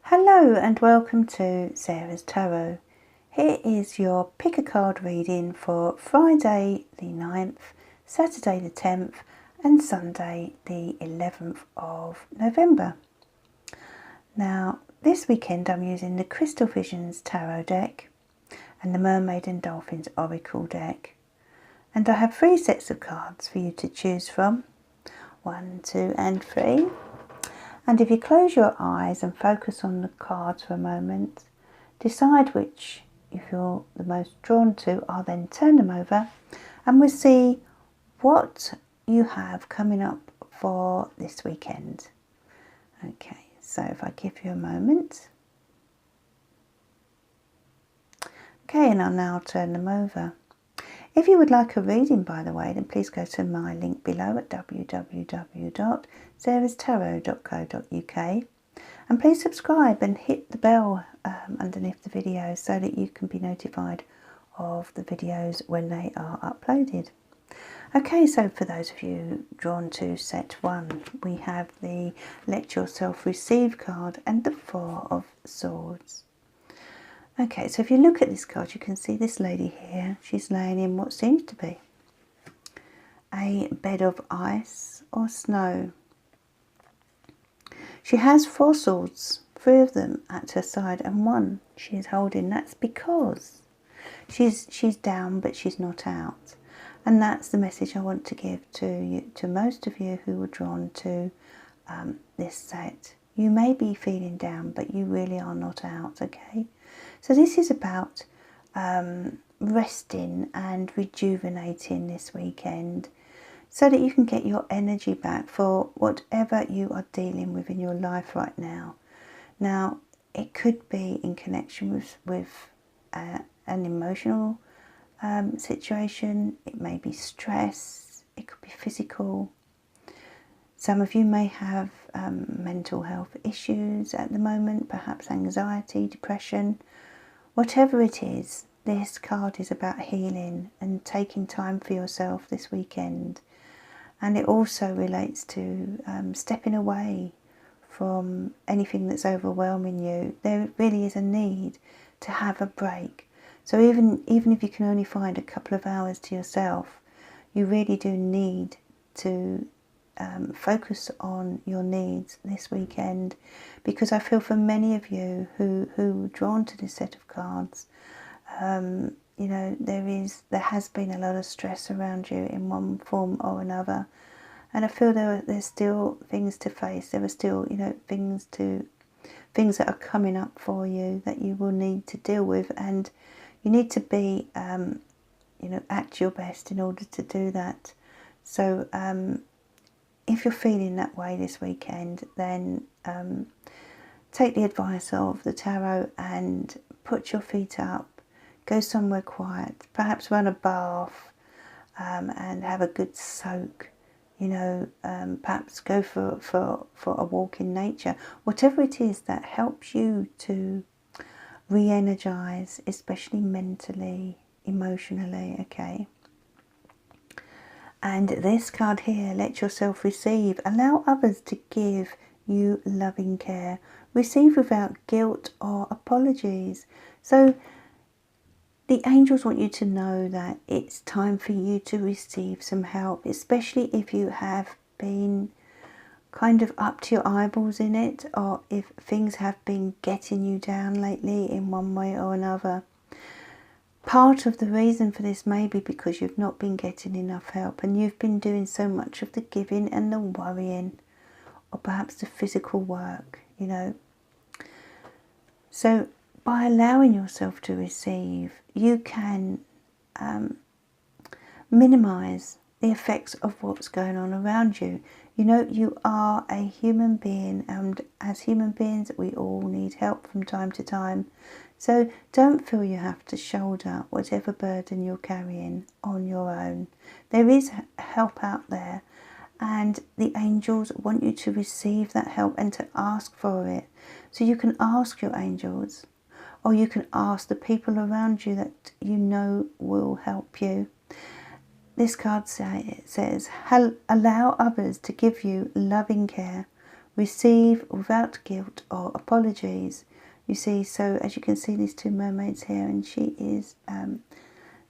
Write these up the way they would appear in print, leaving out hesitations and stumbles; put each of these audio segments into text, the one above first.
Hello and welcome to Sarah's Tarot. Here is your pick a card reading for Friday the 9th, Saturday the 10th and Sunday the 11th of November. Now this weekend I'm using the Crystal Visions Tarot deck and the Mermaid and Dolphins Oracle deck, and I have 3 sets of cards for you to choose from, 1, 2 and 3. And if you close your eyes and focus on the cards for a moment, decide which you feel the most drawn to. I'll then turn them over and we'll see what you have coming up for this weekend. Okay, so if I give you a moment. Okay, and I'll now turn them over. If you would like a reading, by the way, then please go to my link below at www.sarahstarot.co.uk, and please subscribe and hit the bell underneath the video so that you can be notified of the videos when they are uploaded. Okay, so for those of you drawn to set 1, we have the Let Yourself Receive card and the 4 of Swords. Okay, so if you look at this card, you can see this lady here. She's laying in what seems to be a bed of ice or snow. She has 4 swords, 3 of them at her side and 1 she is holding. That's because she's down but she's not out. And that's the message I want to give to most of you who were drawn to this set. You may be feeling down, but you really are not out, okay? So this is about resting and rejuvenating this weekend so that you can get your energy back for whatever you are dealing with in your life right now. Now, it could be in connection with an emotional situation. It may be stress. It could be physical. Some of you may have mental health issues at the moment, perhaps anxiety, depression. Whatever it is, this card is about healing and taking time for yourself this weekend. And it also relates to stepping away from anything that's overwhelming you. There really is a need to have a break. So even if you can only find a couple of hours to yourself, you really do need to focus on your needs this weekend, because I feel for many of you who are drawn to this set of cards, you know, there has been a lot of stress around you in one form or another, and I feel there's still things to face. There are still, you know, things that are coming up for you that you will need to deal with, and you need to be you know, at your best in order to do that. So if you're feeling that way this weekend, then take the advice of the tarot and put your feet up, go somewhere quiet, perhaps run a bath and have a good soak, you know, perhaps go for a walk in nature. Whatever it is that helps you to re-energize, especially mentally, emotionally, okay? And this card here, Let Yourself Receive. Allow others to give you loving care. Receive without guilt or apologies. So the angels want you to know that it's time for you to receive some help, especially if you have been kind of up to your eyeballs in it, or if things have been getting you down lately in one way or another. Part of the reason for this may be because you've not been getting enough help and you've been doing so much of the giving and the worrying, or perhaps the physical work, you know. So by allowing yourself to receive, you can minimize the effects of what's going on around you. You know, you are a human being, and as human beings we all need help from time to time. So don't feel you have to shoulder whatever burden you're carrying on your own. There is help out there, and the angels want you to receive that help and to ask for it. So you can ask your angels, or you can ask the people around you that you know will help you. This card says, allow others to give you loving care. Receive without guilt or apologies. You see, so as you can see, these two mermaids here, and she is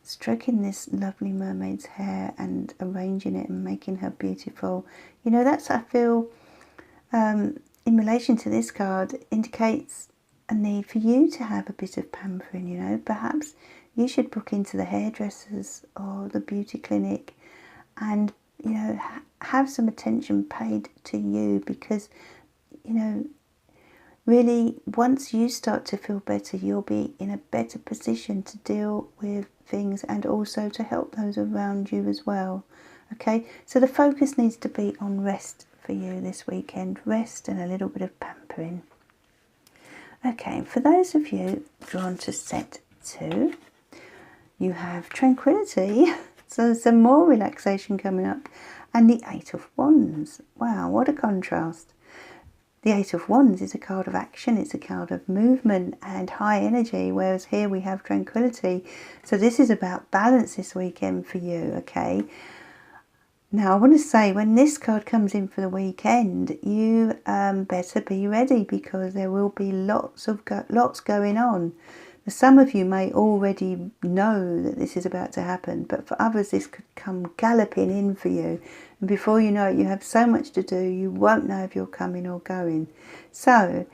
stroking this lovely mermaid's hair and arranging it and making her beautiful. You know, that's, I feel, in relation to this card, indicates a need for you to have a bit of pampering, you know. Perhaps you should book into the hairdressers or the beauty clinic and, you know, have some attention paid to you, because, you know, really, once you start to feel better, you'll be in a better position to deal with things and also to help those around you as well. Okay, so the focus needs to be on rest for you this weekend. Rest and a little bit of pampering. Okay, for those of you drawn to set 2, you have tranquility. So some more relaxation coming up. And the 8 of Wands. Wow, what a contrast. The 8 of Wands is a card of action, it's a card of movement and high energy, whereas here we have tranquility. So this is about balance this weekend for you, okay? Now I want to say, when this card comes in for the weekend, you better be ready, because there will be lots going on. Some of you may already know that this is about to happen, but for others this could come galloping in for you. And before you know it, you have so much to do, you won't know if you're coming or going. So,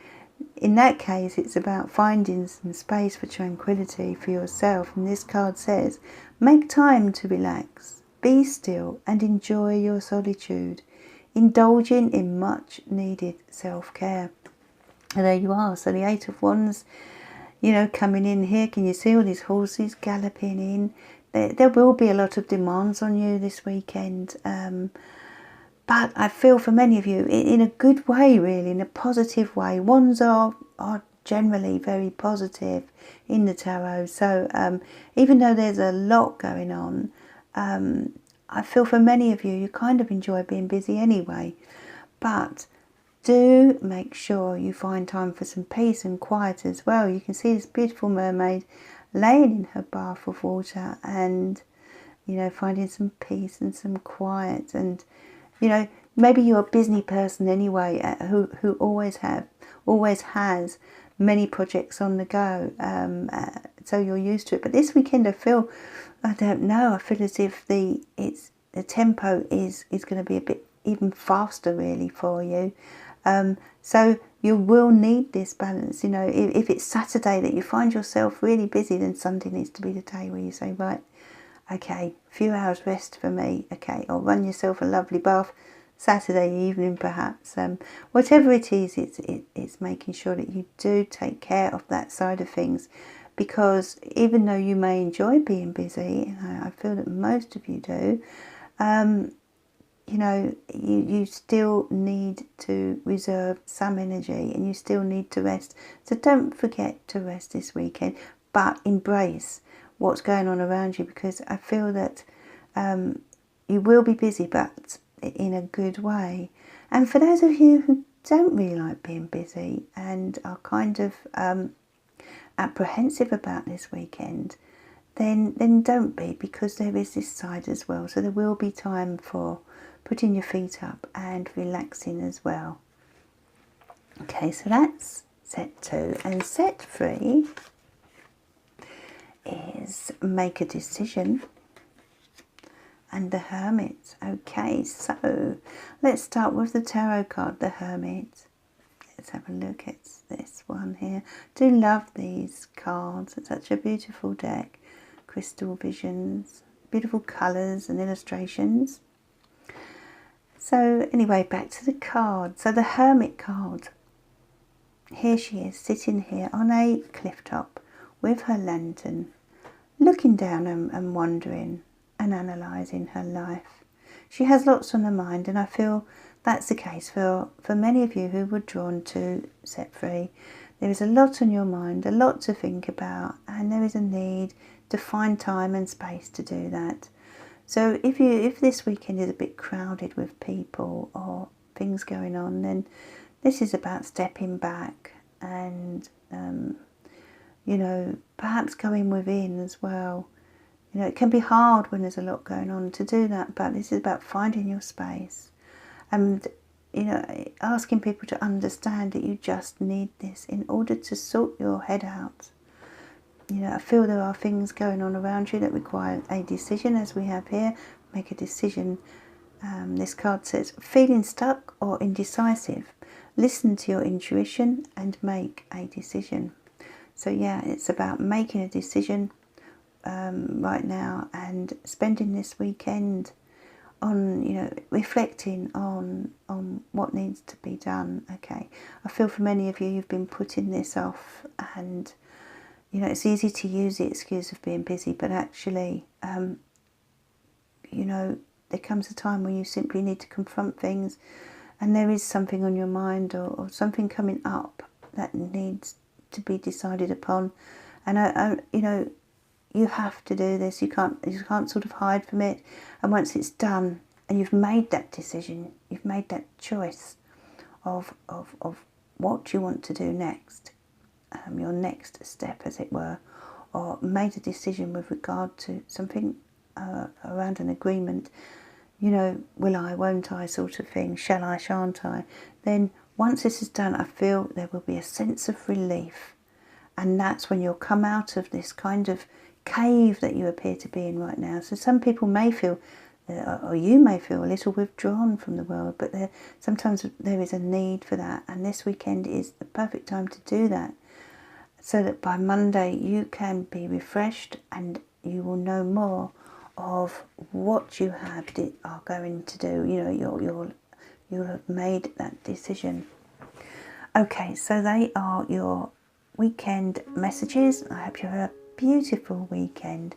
in that case, it's about finding some space for tranquility for yourself. And this card says, make time to relax, be still and enjoy your solitude, indulging in much needed self-care. And there you are. So the 8 of Wands, you know, coming in here. Can you see all these horses galloping in? There will be a lot of demands on you this weekend. But I feel for many of you, in a good way, really, in a positive way. Wands are generally very positive in the tarot. So even though there's a lot going on, I feel for many of you, you kind of enjoy being busy anyway. But do make sure you find time for some peace and quiet as well. You can see this beautiful mermaid laying in her bath of water and, you know, finding some peace and some quiet. And, you know, maybe you're a busy person anyway, who always has many projects on the go, so you're used to it. But this weekend I feel as if the tempo is going to be a bit even faster really for you. So you will need this balance. You know, if it's Saturday that you find yourself really busy, then Sunday needs to be the day where you say, right, okay, a few hours rest for me, okay, or run yourself a lovely bath Saturday evening perhaps. Whatever it is, it's making sure that you do take care of that side of things, because even though you may enjoy being busy, and I feel that most of you do, you know, you still need to reserve some energy and you still need to rest. So don't forget to rest this weekend, but embrace what's going on around you, because I feel that you will be busy, but in a good way. And for those of you who don't really like being busy and are kind of apprehensive about this weekend, then don't be, because there is this side as well. So there will be time for putting your feet up and relaxing as well. Okay, so that's set 2. And set 3 is make a decision and the Hermit. Okay, so let's start with the tarot card, the Hermit. Let's have a look at this one here. I do love these cards. It's such a beautiful deck. Crystal visions, beautiful colours and illustrations. So anyway, back to the card. So the Hermit card. Here she is, sitting here on a cliff top with her lantern, looking down and wondering and analysing her life. She has lots on her mind, and I feel that's the case for many of you who were drawn to set 3. There is a lot on your mind, a lot to think about, and there is a need to find time and space to do that. So if this weekend is a bit crowded with people or things going on, then this is about stepping back and, you know, perhaps going within as well. You know, it can be hard when there's a lot going on to do that, but this is about finding your space. And you know, asking people to understand that you just need this in order to sort your head out. You know, I feel there are things going on around you that require a decision, as we have here. Make a decision. This card says, feeling stuck or indecisive. Listen to your intuition and make a decision. So yeah, it's about making a decision right now and spending this weekend on, you know, reflecting on what needs to be done. Okay, I feel for many of you, you've been putting this off, and you know, it's easy to use the excuse of being busy, but actually, you know, there comes a time when you simply need to confront things, and there is something on your mind or something coming up that needs to be decided upon. And you know, you have to do this. You can't sort of hide from it. And once it's done, and you've made that decision, you've made that choice of what you want to do next, your next step, as it were, or made a decision with regard to something around an agreement, you know, will I, won't I sort of thing, shall I, shan't I, then once this is done, I feel there will be a sense of relief. And that's when you'll come out of this kind of cave that you appear to be in right now. So some people may feel, or you may feel, a little withdrawn from the world, but sometimes there is a need for that. And this weekend is the perfect time to do that, so that by Monday you can be refreshed and you will know more of what you are going to do. You know, you'll have made that decision. Okay, so they are your weekend messages. I hope you have a beautiful weekend,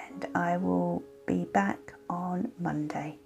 and I will be back on Monday.